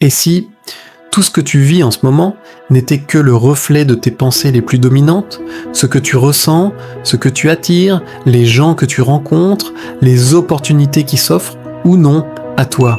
Et si tout ce que tu vis en ce moment n'était que le reflet de tes pensées les plus dominantes, ce que tu ressens, ce que tu attires, les gens que tu rencontres, les opportunités qui s'offrent ou non à toi.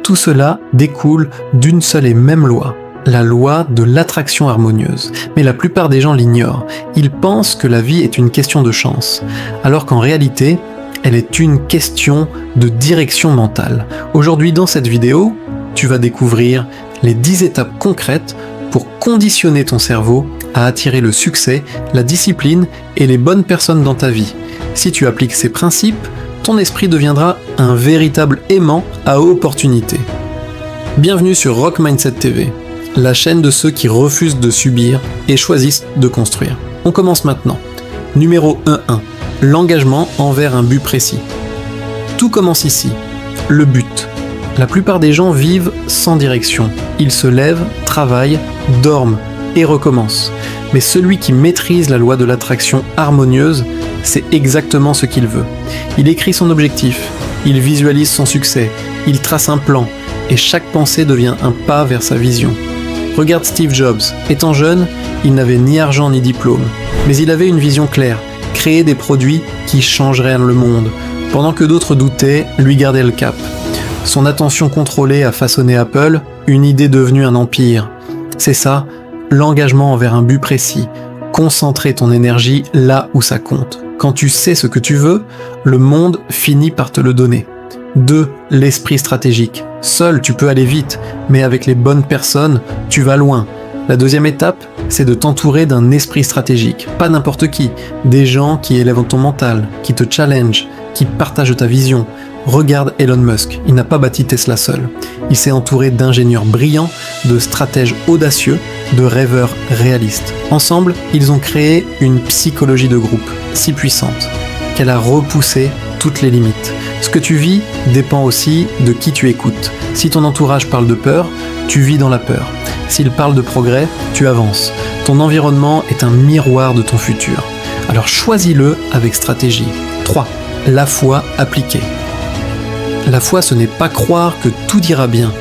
Tout cela découle d'une seule et même loi, la loi de l'attraction harmonieuse. Mais la plupart des gens l'ignorent. Ils pensent que la vie est une question de chance, alors qu'en réalité, elle est une question de direction mentale. Aujourd'hui, dans cette vidéo, tu vas découvrir les 10 étapes concrètes pour conditionner ton cerveau à attirer le succès, la discipline et les bonnes personnes dans ta vie. Si tu appliques ces principes, ton esprit deviendra un véritable aimant à opportunités. Bienvenue sur Rock Mindset TV, la chaîne de ceux qui refusent de subir et choisissent de construire. On commence maintenant. Numéro 1.1. L'engagement envers un but précis. Tout commence ici. Le but. La plupart des gens vivent sans direction. Ils se lèvent, travaillent, dorment et recommencent. Mais celui qui maîtrise la loi de l'attraction harmonieuse, c'est exactement ce qu'il veut. Il écrit son objectif, il visualise son succès, il trace un plan, et chaque pensée devient un pas vers sa vision. Regarde Steve Jobs. Étant jeune, il n'avait ni argent ni diplôme, mais il avait une vision claire, créer des produits qui changeraient le monde. Pendant que d'autres doutaient, lui gardait le cap. Son attention contrôlée a façonné Apple, une idée devenue un empire. C'est ça, l'engagement envers un but précis. Concentrer ton énergie là où ça compte. Quand tu sais ce que tu veux, le monde finit par te le donner. 2. L'esprit stratégique. Seul, tu peux aller vite, mais avec les bonnes personnes, tu vas loin. La deuxième étape, c'est de t'entourer d'un esprit stratégique. Pas n'importe qui, des gens qui élèvent ton mental, qui te challenge, qui partagent ta vision. Regarde Elon Musk, il n'a pas bâti Tesla seul. Il s'est entouré d'ingénieurs brillants, de stratèges audacieux, de rêveurs réalistes. Ensemble, ils ont créé une psychologie de groupe si puissante qu'elle a repoussé toutes les limites. Ce que tu vis dépend aussi de qui tu écoutes. Si ton entourage parle de peur, tu vis dans la peur. S'il parle de progrès, tu avances. Ton environnement est un miroir de ton futur. Alors choisis-le avec stratégie. 3. La foi appliquée. La foi, ce n'est pas croire que tout ira bien.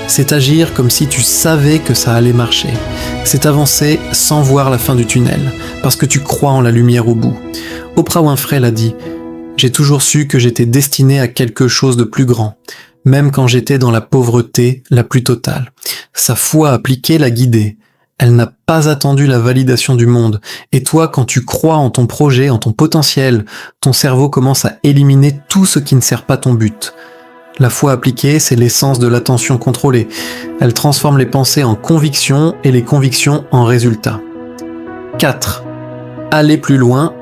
C'est agir comme si tu savais que ça allait marcher. C'est avancer sans voir la fin du tunnel, parce que tu crois en la lumière au bout. Oprah Winfrey l'a dit, « J'ai toujours su que j'étais destiné à quelque chose de plus grand, même quand j'étais dans la pauvreté la plus totale. » Sa foi appliquée l'a guidée. Elle n'a pas attendu la validation du monde. Et toi, quand tu crois en ton projet, en ton potentiel, ton cerveau commence à éliminer tout ce qui ne sert pas ton but. La foi appliquée, c'est l'essence de l'attention contrôlée. Elle transforme les pensées en convictions et les convictions en résultats. 4. Aller plus loin.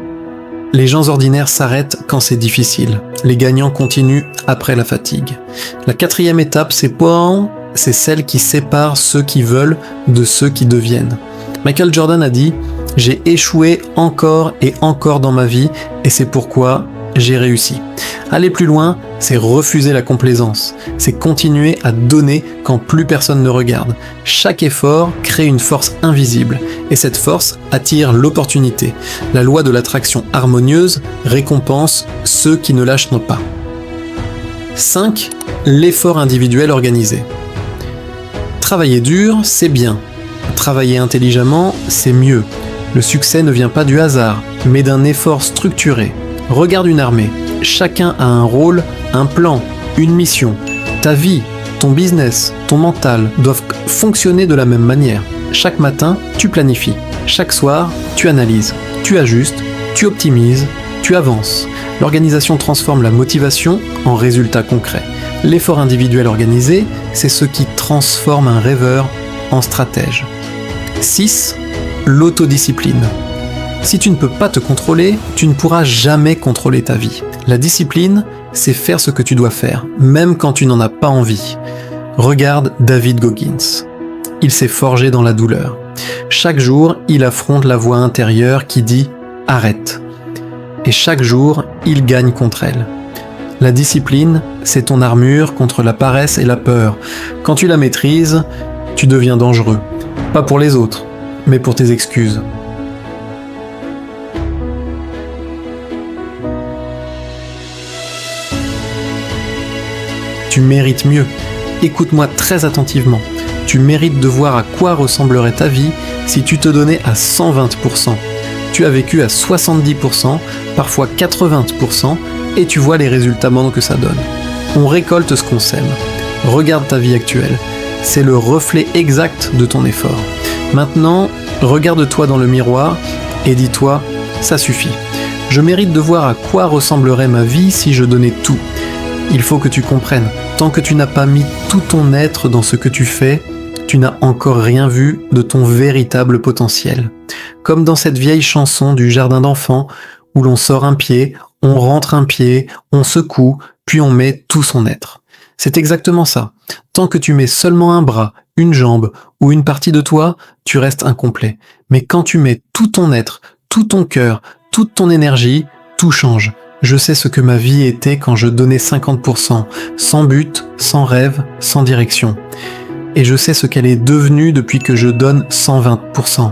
Les gens ordinaires s'arrêtent quand c'est difficile. Les gagnants continuent après la fatigue. La 4e étape, c'est celle qui sépare ceux qui veulent de ceux qui deviennent. Michael Jordan a dit « J'ai échoué encore et encore dans ma vie et c'est pourquoi j'ai réussi ». Aller plus loin, c'est refuser la complaisance. C'est continuer à donner quand plus personne ne regarde. Chaque effort crée une force invisible et cette force attire l'opportunité. La loi de l'attraction harmonieuse récompense ceux qui ne lâchent pas. 5. L'effort individuel organisé. Travailler dur, c'est bien. Travailler intelligemment, c'est mieux. Le succès ne vient pas du hasard, mais d'un effort structuré. Regarde une armée. Chacun a un rôle, un plan, une mission. Ta vie, ton business, ton mental doivent fonctionner de la même manière. Chaque matin, tu planifies. Chaque soir, tu analyses. Tu ajustes, tu optimises, tu avances. L'organisation transforme la motivation en résultats concrets. L'effort individuel organisé, c'est ce qui transforme un rêveur en stratège. 6. L'autodiscipline. Si tu ne peux pas te contrôler, tu ne pourras jamais contrôler ta vie. La discipline, c'est faire ce que tu dois faire, même quand tu n'en as pas envie. Regarde David Goggins. Il s'est forgé dans la douleur. Chaque jour, il affronte la voix intérieure qui dit « Arrête ». Et chaque jour, il gagne contre elle. La discipline, c'est ton armure contre la paresse et la peur. Quand tu la maîtrises, tu deviens dangereux. Pas pour les autres, mais pour tes excuses. Tu mérites mieux. Écoute-moi très attentivement. Tu mérites de voir à quoi ressemblerait ta vie si tu te donnais à 120%. Tu as vécu à 70%, parfois 80%, et tu vois les résultats que ça donne. On récolte ce qu'on sème. Regarde ta vie actuelle. C'est le reflet exact de ton effort. Maintenant, regarde-toi dans le miroir et dis-toi, ça suffit. Je mérite de voir à quoi ressemblerait ma vie si je donnais tout. Il faut que tu comprennes, tant que tu n'as pas mis tout ton être dans ce que tu fais, tu n'as encore rien vu de ton véritable potentiel. Comme dans cette vieille chanson du jardin d'enfants, où l'on sort un pied, on rentre un pied, on secoue, puis on met tout son être. C'est exactement ça. Tant que tu mets seulement un bras, une jambe ou une partie de toi, tu restes incomplet. Mais quand tu mets tout ton être, tout ton cœur, toute ton énergie, tout change. Je sais ce que ma vie était quand je donnais 50%, sans but, sans rêve, sans direction. Et je sais ce qu'elle est devenue depuis que je donne 120%.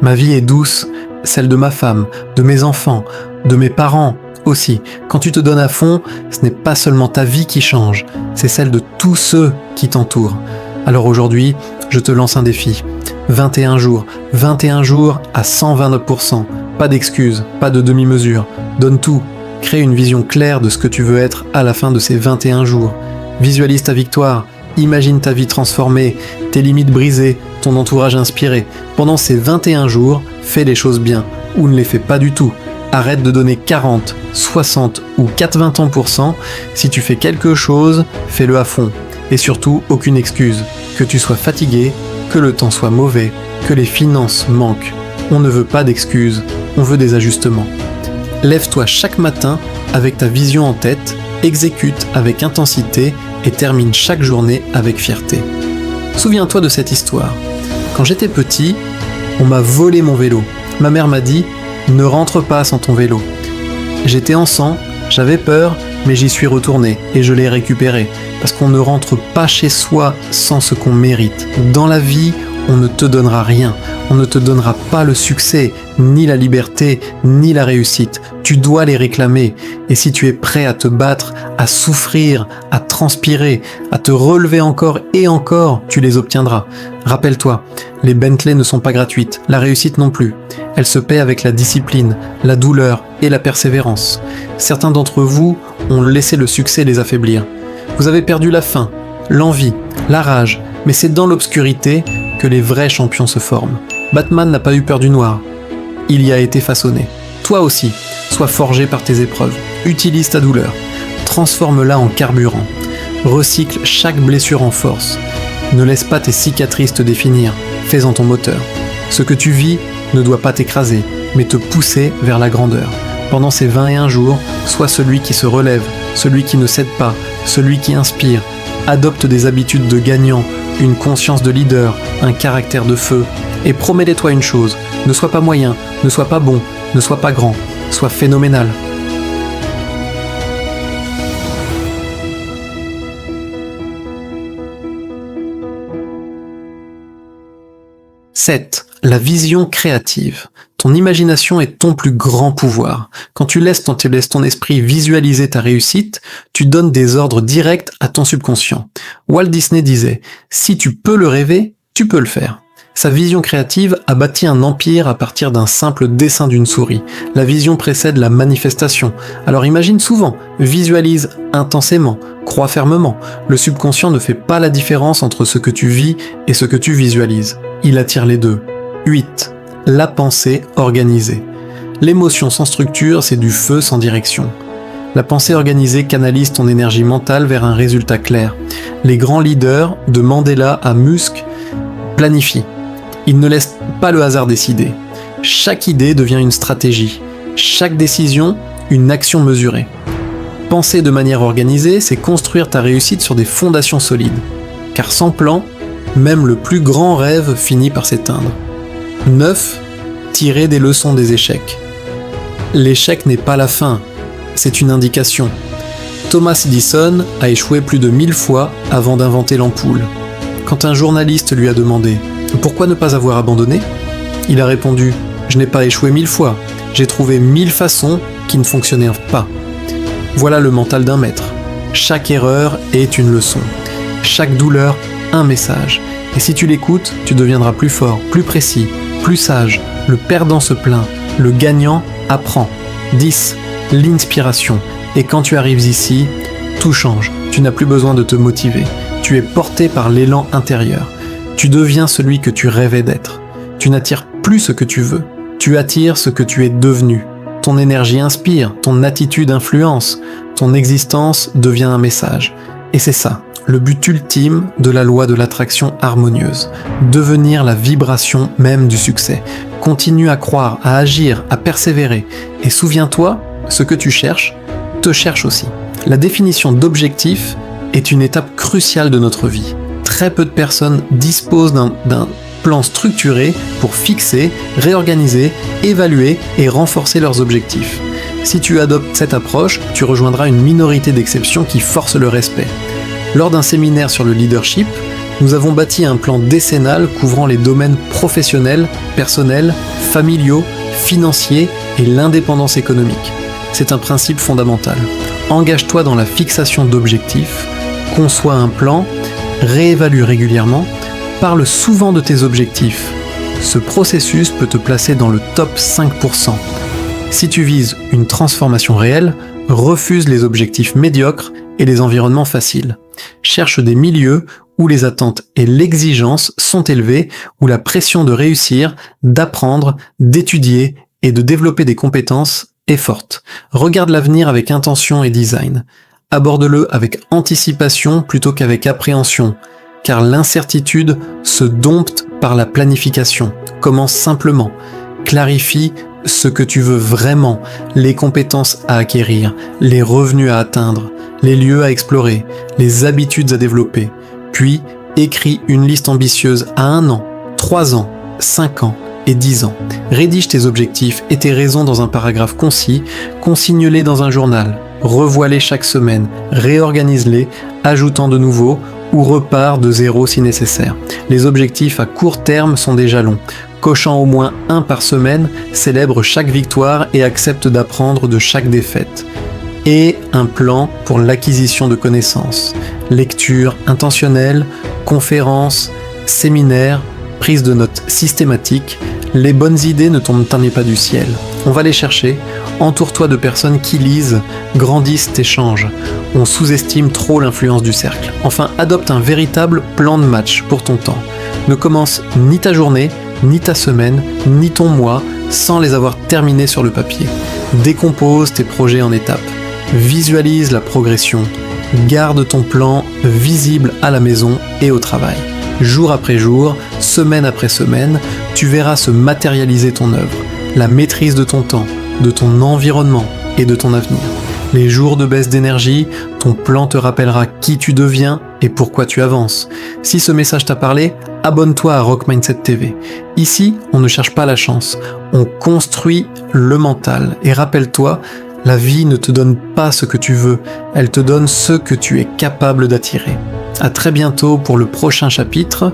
Ma vie est douce, celle de ma femme, de mes enfants, de mes parents aussi. Quand tu te donnes à fond, ce n'est pas seulement ta vie qui change, c'est celle de tous ceux qui t'entourent. Alors aujourd'hui, je te lance un défi. 21 jours à 129%. Pas d'excuses, pas de demi-mesure. Donne tout. Crée une vision claire de ce que tu veux être à la fin de ces 21 jours. Visualise ta victoire. Imagine ta vie transformée, tes limites brisées, ton entourage inspiré. Pendant ces 21 jours, fais les choses bien ou ne les fais pas du tout. Arrête de donner 40, 60 ou 80%. Si tu fais quelque chose, fais-le à fond. Et surtout, aucune excuse. Que tu sois fatigué, que le temps soit mauvais, que les finances manquent. On ne veut pas d'excuses, on veut des ajustements. Lève-toi chaque matin avec ta vision en tête, exécute avec intensité et termine chaque journée avec fierté. Souviens-toi de cette histoire. Quand j'étais petit, on m'a volé mon vélo. Ma mère m'a dit « Ne rentre pas sans ton vélo ». J'étais en sang, j'avais peur, mais j'y suis retourné et je l'ai récupéré. Parce qu'on ne rentre pas chez soi sans ce qu'on mérite. Dans la vie, on ne te donnera rien. On ne te donnera pas le succès, ni la liberté, ni la réussite. Tu dois les réclamer. Et si tu es prêt à te battre, à souffrir, à transpirer, à te relever encore et encore, tu les obtiendras. Rappelle-toi, les Bentley ne sont pas gratuites, la réussite non plus. Elle se paie avec la discipline, la douleur et la persévérance. Certains d'entre vous ont laissé le succès les affaiblir. Vous avez perdu la faim, l'envie, la rage, mais c'est dans l'obscurité que les vrais champions se forment. Batman n'a pas eu peur du noir. Il y a été façonné. Toi aussi, sois forgé par tes épreuves. Utilise ta douleur. Transforme-la en carburant. Recycle chaque blessure en force. Ne laisse pas tes cicatrices te définir. Fais-en ton moteur. Ce que tu vis ne doit pas t'écraser, mais te pousser vers la grandeur. Pendant ces 21 jours, sois celui qui se relève, celui qui ne cède pas, celui qui inspire. Adopte des habitudes de gagnant, une conscience de leader, un caractère de feu. Et promets-toi une chose, ne sois pas moyen, ne sois pas bon, ne sois pas grand, sois phénoménal. « 7. La vision créative. Ton imagination est ton plus grand pouvoir. Quand tu laisses ton esprit visualiser ta réussite, tu donnes des ordres directs à ton subconscient. Walt Disney disait « Si tu peux le rêver, tu peux le faire ». Sa vision créative a bâti un empire à partir d'un simple dessin d'une souris. La vision précède la manifestation. Alors imagine souvent, visualise intensément, crois fermement. Le subconscient ne fait pas la différence entre ce que tu vis et ce que tu visualises. Il attire les deux. 8. La pensée organisée. L'émotion sans structure, c'est du feu sans direction. La pensée organisée canalise ton énergie mentale vers un résultat clair. Les grands leaders, de Mandela à Musk, planifient. Ils ne laissent pas le hasard décider. Chaque idée devient une stratégie. Chaque décision, une action mesurée. Penser de manière organisée, c'est construire ta réussite sur des fondations solides. Car sans plan, même le plus grand rêve finit par s'éteindre. 9. Tirer des leçons des échecs. L'échec n'est pas la fin, c'est une indication. Thomas Edison a échoué plus de 1000 fois avant d'inventer l'ampoule. Quand un journaliste lui a demandé « Pourquoi ne pas avoir abandonné ?», il a répondu « Je n'ai pas échoué 1000 fois, j'ai trouvé 1000 façons qui ne fonctionnaient pas. » Voilà le mental d'un maître. Chaque erreur est une leçon. chaque douleur, un message. Et si tu l'écoutes, tu deviendras plus fort, plus précis, plus sage. Le perdant se plaint, le gagnant apprend. 10. L'inspiration. Et quand tu arrives ici, tout change. Tu n'as plus besoin de te motiver. Tu es porté par l'élan intérieur. Tu deviens celui que tu rêvais d'être. Tu n'attires plus ce que tu veux. Tu attires ce que tu es devenu. Ton énergie inspire, ton attitude influence, ton existence devient un message. Et c'est ça, le but ultime de la loi de l'attraction harmonieuse. Devenir la vibration même du succès. Continue à croire, à agir, à persévérer. Et souviens-toi, ce que tu cherches, te cherche aussi. La définition d'objectif est une étape cruciale de notre vie. Très peu de personnes disposent d'un plan structuré pour fixer, réorganiser, évaluer et renforcer leurs objectifs. Si tu adoptes cette approche, tu rejoindras une minorité d'exceptions qui forcent le respect. Lors d'un séminaire sur le leadership, nous avons bâti un plan décennal couvrant les domaines professionnels, personnels, familiaux, financiers et l'indépendance économique. C'est un principe fondamental. Engage-toi dans la fixation d'objectifs, conçois un plan, réévalue régulièrement, parle souvent de tes objectifs. Ce processus peut te placer dans le top 5%. Si tu vises une transformation réelle, refuse les objectifs médiocres et les environnements faciles. Cherche des milieux où les attentes et l'exigence sont élevées, où la pression de réussir, d'apprendre, d'étudier et de développer des compétences est forte. Regarde l'avenir avec intention et design. Aborde-le avec anticipation plutôt qu'avec appréhension, car l'incertitude se dompte par la planification. Commence simplement. Clarifie ce que tu veux vraiment, les compétences à acquérir, les revenus à atteindre, les lieux à explorer, les habitudes à développer. Puis, écris une liste ambitieuse à 1 an, 3 ans, 5 ans et 10 ans. Rédige tes objectifs et tes raisons dans un paragraphe concis, consigne-les dans un journal, revois-les chaque semaine, réorganise-les, ajoutant de nouveaux ou repars de zéro si nécessaire. Les objectifs à court terme sont des jalons. Cochant au moins 1 par semaine, célèbre chaque victoire et accepte d'apprendre de chaque défaite. Et un plan pour l'acquisition de connaissances. Lecture intentionnelle, conférences, séminaires, prise de notes systématiques. Les bonnes idées ne tombent pas du ciel. On va les chercher. Entoure-toi de personnes qui lisent, grandissent et changent. On sous-estime trop l'influence du cercle. Enfin, adopte un véritable plan de match pour ton temps. Ne commence ni ta journée, ni ta semaine, ni ton mois sans les avoir terminés sur le papier. Décompose tes projets en étapes. Visualise la progression. Garde ton plan visible à la maison et au travail. Jour après jour, semaine après semaine, tu verras se matérialiser ton œuvre, la maîtrise de ton temps, de ton environnement et de ton avenir. Les jours de baisse d'énergie, ton plan te rappellera qui tu deviens et pourquoi tu avances. Si ce message t'a parlé, abonne-toi à Rock Mindset TV. Ici, on ne cherche pas la chance, on construit le mental. Et rappelle-toi, la vie ne te donne pas ce que tu veux, elle te donne ce que tu es capable d'attirer. À très bientôt pour le prochain chapitre.